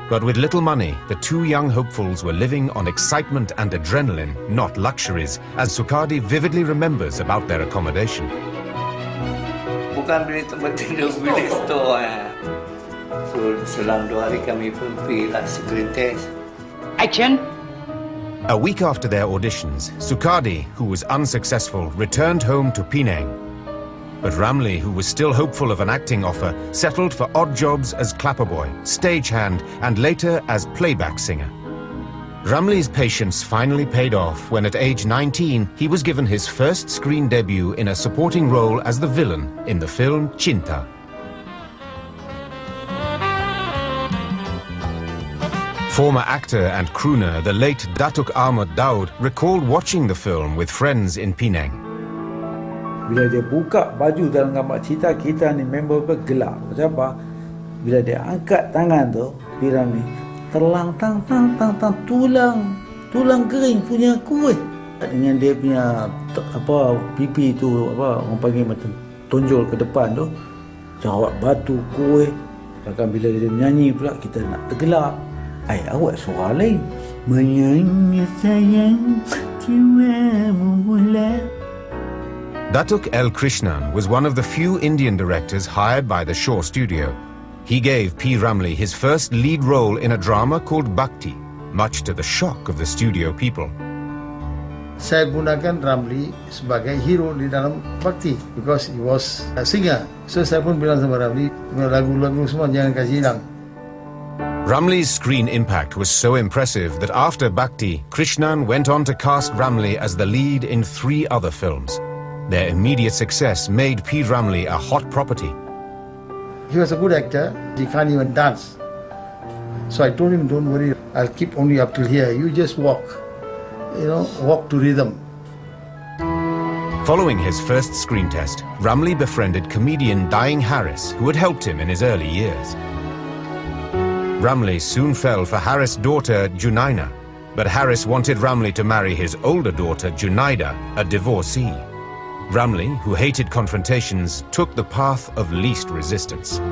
But with little money, the two young hopefuls were living on excitement and adrenaline, not luxuries, as Sukadi vividly remembers about their accommodation. Bukan bilik tempat tidur, bilik store. So, selang 2 hari kami pun pergilah screen test. Action! A week after their auditions, Sukadi, who was unsuccessful, returned home to Penang. But Ramlee, who was still hopeful of an acting offer, settled for odd jobs as clapperboy, stagehand, and later as playback singer. Ramlee's patience finally paid off when at age 19 he was given his first screen debut in a supporting role as the villain in the film Cinta. Former actor and crooner, the late Datuk Ahmad Daud, recalled watching the film with friends in Penang. Bila dia buka baju dalam gambar cerita, kita ni member bergelak. Sebab apa? Bila dia angkat tangan tu, Piram ni terlang tang tulang kering punya kuih. Dengan dia punya pipi tu orang panggil macam tonjol ke depan tu, jawab batu kuih. Bahkan bila dia menyanyi pula kita nak tergelak. Awak suara lain. Menyanyi sayang jiwamu mulai. Datuk L. Krishnan was one of the few Indian directors hired by the Shaw Studio. He gave P. Ramlee his first lead role in a drama called Bhakti, much to the shock of the studio people. Saya gunakan Ramlee sebagai hero di dalam Bhakti because he was a singer. So saya pun bilang sama Ramlee, lagu-lagu semua jangan kasih hilang. Ramlee's screen impact was so impressive that after Bhakti, Krishnan went on to cast Ramlee as the lead in 3 other films. Their immediate success made P. Ramlee a hot property. He was a good actor. He can't even dance. So I told him, don't worry, I'll keep only up till here. You just walk, walk to rhythm. Following his first screen test, Ramlee befriended comedian Dying Harris, who had helped him in his early years. Ramlee soon fell for Harris' daughter, Junaina, but Harris wanted Ramlee to marry his older daughter, Junaida, a divorcee. Ramlee, who hated confrontations, took the path of least resistance.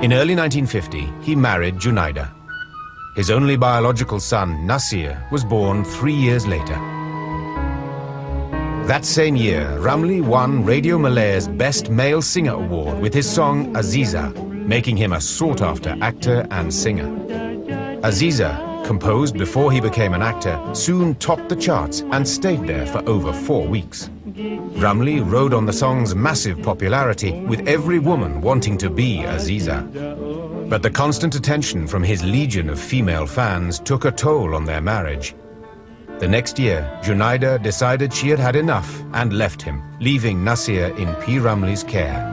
In early 1950, he married Junaida. His only biological son, Nasir, was born 3 years later. That same year, Ramlee won Radio Malay's Best Male Singer Award with his song Aziza, making him a sought-after actor and singer. Aziza, composed before he became an actor, soon topped the charts and stayed there for over 4 weeks. Ramlee rode on the song's massive popularity, with every woman wanting to be Aziza. But the constant attention from his legion of female fans took a toll on their marriage. The next year, Junaida decided she had had enough and left him, leaving Nasir in P. Ramlee's care.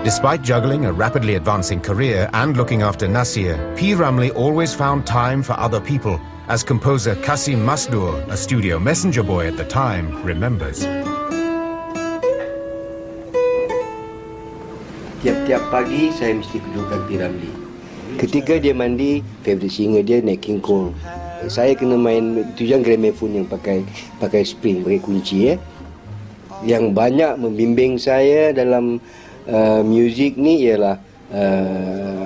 Despite juggling a rapidly advancing career and looking after Nasir, P. Ramlee always found time for other people, as composer Kasim Masdur, a studio messenger boy at the time, remembers. Tiap-tiap pagi saya mesti kedudukan P. Ramlee. Ketika dia mandi, favorite singer dia Nat King Cole. Saya kena main tu yang gramophone yang pakai spring, pakai kunci. Yang banyak membimbing saya dalam muzik ni ialah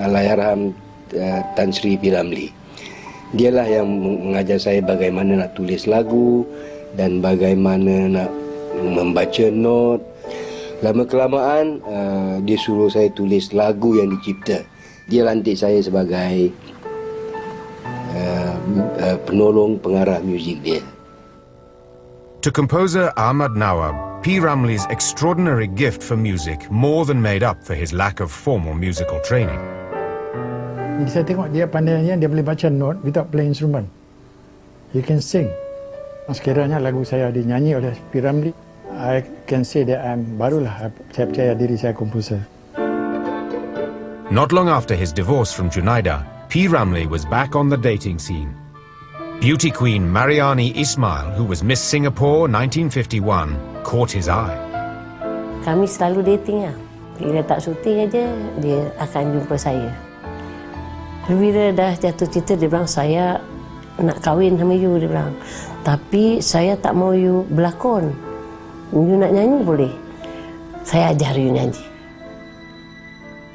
Allahyarham Tan Sri P. Ramlee. Dialah yang mengajar saya bagaimana nak tulis lagu dan bagaimana nak membaca not. Lama-kelamaan dia suruh saya tulis lagu yang dicipta. Dia lantik saya sebagai penolong pengarah muzik dia. To composer Ahmad Nawab, P. Ramlee's extraordinary gift for music more than made up for his lack of formal musical training. Saya tengok dia pandainya, dia boleh baca note without playing instrument. He can sing. Sekiranya lagu saya dinyanyi oleh P. Ramlee, I can say that barulah saya percaya diri saya komposer. Not long after his divorce from Junaida, P. Ramlee was back on the dating scene. Beauty queen Mariani Ismail, who was Miss Singapore 1951, caught his eye. Kami selalu dating lah. Bila tak syuting aja, dia akan jumpa saya. Bila dah jatuh cinta, dia bilang, saya nak kahwin sama you, dia bilang. Tapi saya tak mau you berlakon. You nak nyanyi boleh. Saya ajar you nyanyi.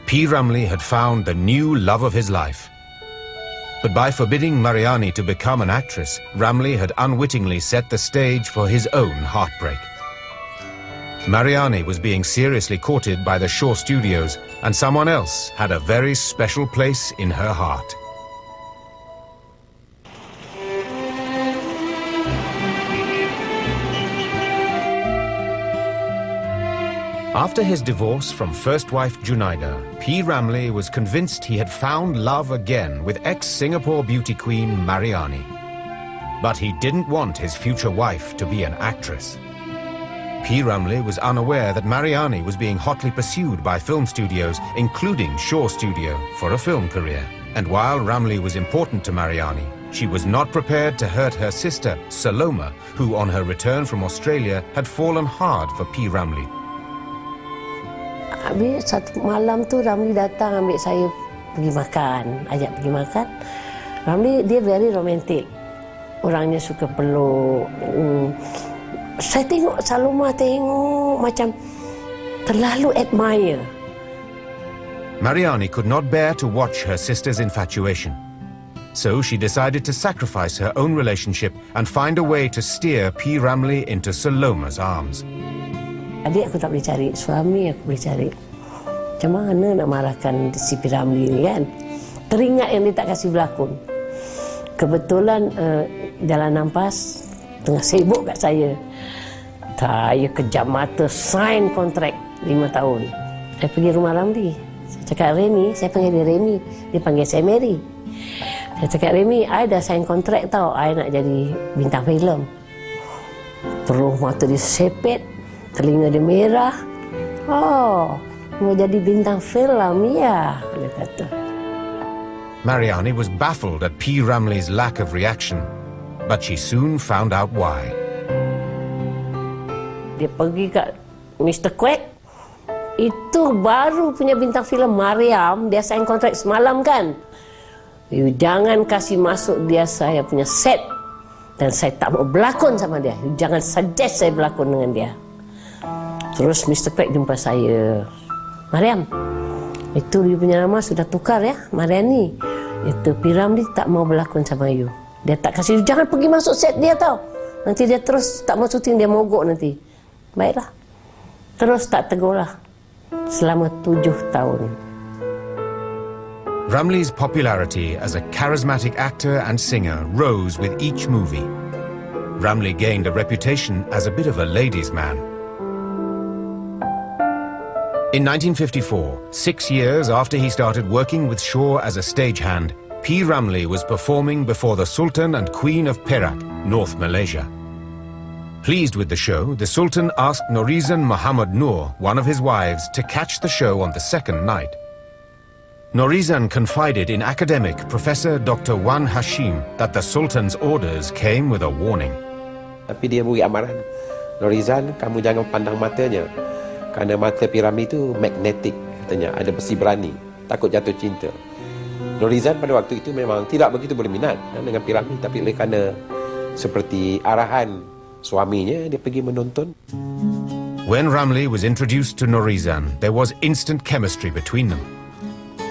P. Ramlee had found the new love of his life. But by forbidding Mariani to become an actress, Ramlee had unwittingly set the stage for his own heartbreak. Mariani was being seriously courted by the Shaw Studios, and someone else had a very special place in her heart. After his divorce from first wife Junaida, P. Ramlee was convinced he had found love again with ex-Singapore beauty queen Mariani. But he didn't want his future wife to be an actress. P. Ramlee was unaware that Mariani was being hotly pursued by film studios, including Shaw Studio, for a film career. And while Ramlee was important to Mariani, she was not prepared to hurt her sister, Saloma, who on her return from Australia had fallen hard for P. Ramlee. Habis satu malam tu Ramlee datang ambil saya pergi makan, ajak pergi makan. Ramlee dia very romantic. Orangnya suka peluk. Saya tengok Saloma tengok macam terlalu admire. Mariani could not bear to watch her sister's infatuation. So she decided to sacrifice her own relationship and find a way to steer P. Ramlee into Saloma's arms. Adik aku tak boleh cari, suami aku boleh cari. Macam mana nak marahkan si P. Ramlee ni kan? Teringat yang dia tak kasih berlakon. Kebetulan Jalan Nampas tengah sibuk kat saya. Saya kejam mata sign kontrak 5 tahun. Saya pergi rumah Ramlee. Saya cakap Remy, saya panggil dia Remy. Dia panggil saya Mary. Saya cakap Remy, I dah sign kontrak tau. I nak jadi bintang filem. Terus mata dia sepet. Telinga dia merah. Oh, mau jadi bintang filem ya, dia kata. Mariani was baffled at P. Ramlee's lack of reaction, but she soon found out why. Dia pergi kat Mr. Quack. Itu baru punya bintang filem Mariam, dia sign kontrak semalam kan. You jangan kasih masuk dia saya punya set. Dan saya tak mau berlakon sama dia. You jangan suggest saya berlakon dengan dia. Terus Mr. Quack jumpa saya. Mariam, itu you punya nama sudah tukar ya, Mariani. Itu P. Ramlee tak mau berlakon sama you. Dia tak kasih, jangan pergi masuk set dia tau. Nanti dia terus tak mau syuting, dia mogok nanti. Baiklah. Terus tak tegur lah. Selama 7 tahun. Ramlee's popularity as a charismatic actor and singer rose with each movie. Ramlee gained a reputation as a bit of a ladies' man. In 1954, 6 years after he started working with Shaw as a stagehand, P. Ramlee was performing before the Sultan and Queen of Perak, North Malaysia. Pleased with the show, the Sultan asked Norizan Muhammad Noor, one of his wives, to catch the show on the second night. Norizan confided in academic Professor Dr. Wan Hashim that the Sultan's orders came with a warning. Tapi dia beri amaran, Norizan, kamu jangan pandang matanya. Kerana mata P. Ramlee itu magnetik, katanya, ada besi berani, takut jatuh cinta. Norizan pada waktu itu memang tidak begitu berminat dengan P. Ramlee, tapi oleh kerana seperti arahan suaminya, dia pergi menonton. When Ramlee was introduced to Norizan, there was instant chemistry between them.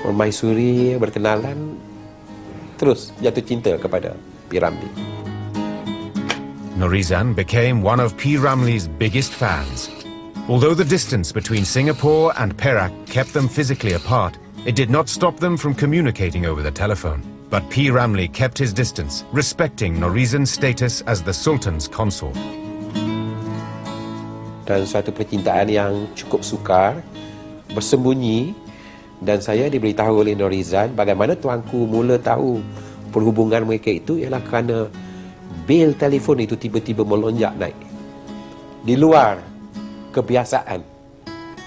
Permaisuri berkenalan, terus jatuh cinta kepada P. Ramlee. Norizan became one of P. Ramlee's biggest fans. Although the distance between Singapore and Perak kept them physically apart, it did not stop them from communicating over the telephone. But P. Ramlee kept his distance, respecting Norizan's status as the Sultan's consort. Dan suatu percintaan yang cukup sukar, bersembunyi, dan saya diberitahu oleh Norizan bagaimana tuanku mula tahu perhubungan mereka itu ialah kerana bil telefon itu tiba-tiba melonjak naik. Di luar kebiasaan.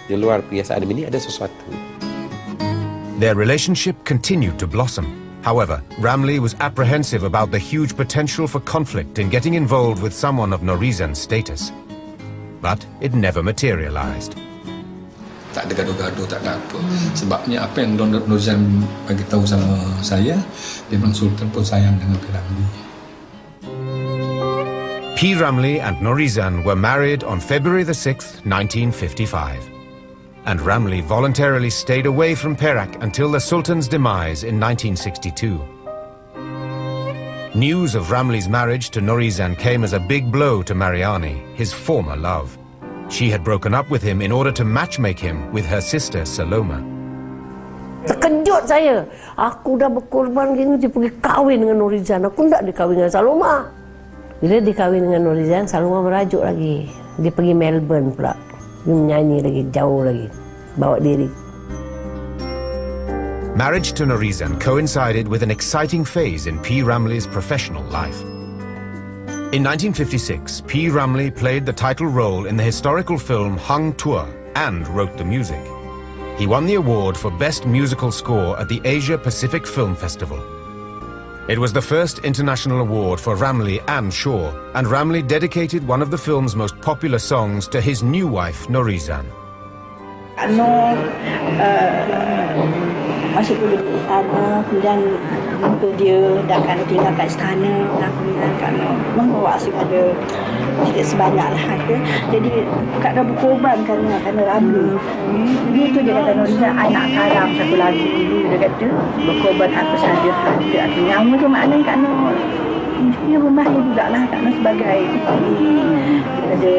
Di luar kebiasaan ini ada sesuatu. Their relationship continued to blossom. However, Ramlee was apprehensive about the huge potential for conflict in getting involved with someone of Norizan's status. But it never materialized. Tak ada gaduh-gaduh, tak ada apa. Sebabnya apa yang Norizan bagi tahu sama saya, dia bilang Sultan pun sayang dengan P. Ramlee. P. Ramlee and Norizan were married on February the 6th, 1955. and Ramlee voluntarily stayed away from Perak until the Sultan's demise in 1962. News of Ramlee's marriage to Nurizan came as a big blow to Mariani, his former love. She had broken up with him in order to matchmake him with her sister Saloma. Terkejut saya. Aku dah berkorban gini, dia pergi kahwin dengan Nurizan. Aku tak dikahwin dengan Saloma. Bila dikahwin dengan Nurizan, Saloma merajuk lagi. Dia pergi Melbourne pula. Dia menyanyi lagi, jauh lagi. Bawa diri. Marriage to Nurizan coincided with an exciting phase in P. Ramlee's professional life. In 1956, P. Ramlee played the title role in the historical film Hang Tuah and wrote the music. He won the award for Best Musical Score at the Asia Pacific Film Festival. It was the first international award for Ramlee and Shaw, and Ramlee dedicated one of the film's most popular songs to his new wife, Nurizan. Masuk dulu ke istana, kemudian untuk dia dah kan tinggal kat istana, dan kemudian kan membawa kepada tidak sebanyak lah harta. Jadi Kak dah berkorban kerana Ramlee. Dulu tu dia kata Nurizan, I nak karang satu lagu dulu, dia kata berkorban apa saja harta atau nyawa tu maknanya Kak Nur. Dia memahir jugalah Kak Nur sebagai ada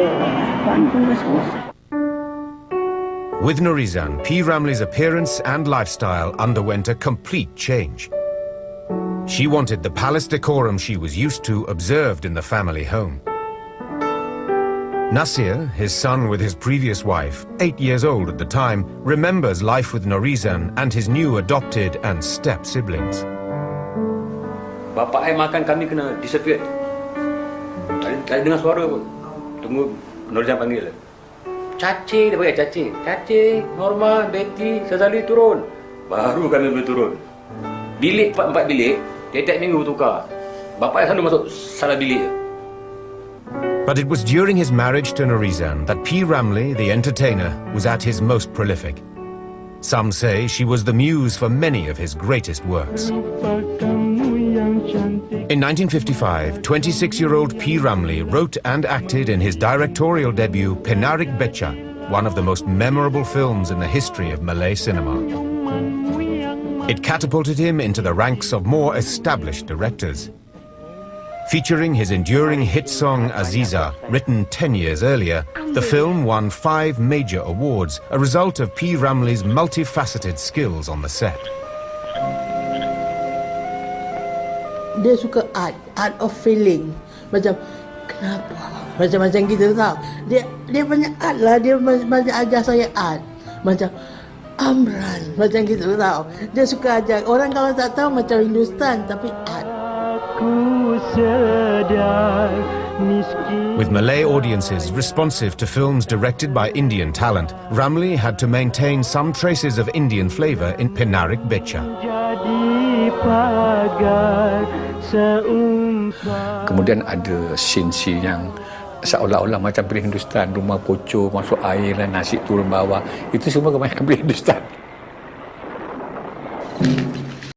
tuanku semua. With Nurizan, P. Ramlee's appearance and lifestyle underwent a complete change. She wanted the palace decorum she was used to observed in the family home. Nasir, his son with his previous wife, 8 years old at the time, remembers life with Nurizan and his new adopted and step siblings. Bapa saya makan kami kena disappear. Tak dengar suara pun. Tunggu Nurizan panggil. Caci, dia panggil Caci. Caci, Norma, Betty, Sazali turun. Baru kami boleh turun. Bilik, 4 bilik, tiap-tiap minggu tukar. Bapa saya selalu masuk salah bilik. But it was during his marriage to Nurizan that P. Ramlee, the entertainer, was at his most prolific. Some say she was the muse for many of his greatest works. In 1955, 26-year-old P. Ramlee wrote and acted in his directorial debut Penarik Beca, one of the most memorable films in the history of Malay cinema. It catapulted him into the ranks of more established directors. Featuring his enduring hit song Aziza, written 10 years earlier, the film won 5 major awards, a result of P. Ramlee's multifaceted skills on the set. Dia suka art of feeling. Macam kenapa? Macam kita tahu. Dia banyak art lah. Dia macam ajar saya art. Macam Amran, macam gitu tahu. Dia suka ajar orang kalau tak tahu macam Hindustan tapi art. With Malay audiences responsive to films directed by Indian talent, Ramlee had to maintain some traces of Indian flavour in Penarik Beca. Kemudian ada scene-scene yang seolah-olah macam film Hindustan, rumah pocong, masuk air dan nasi turun bawah. Itu semua kebanyakan film Hindustan.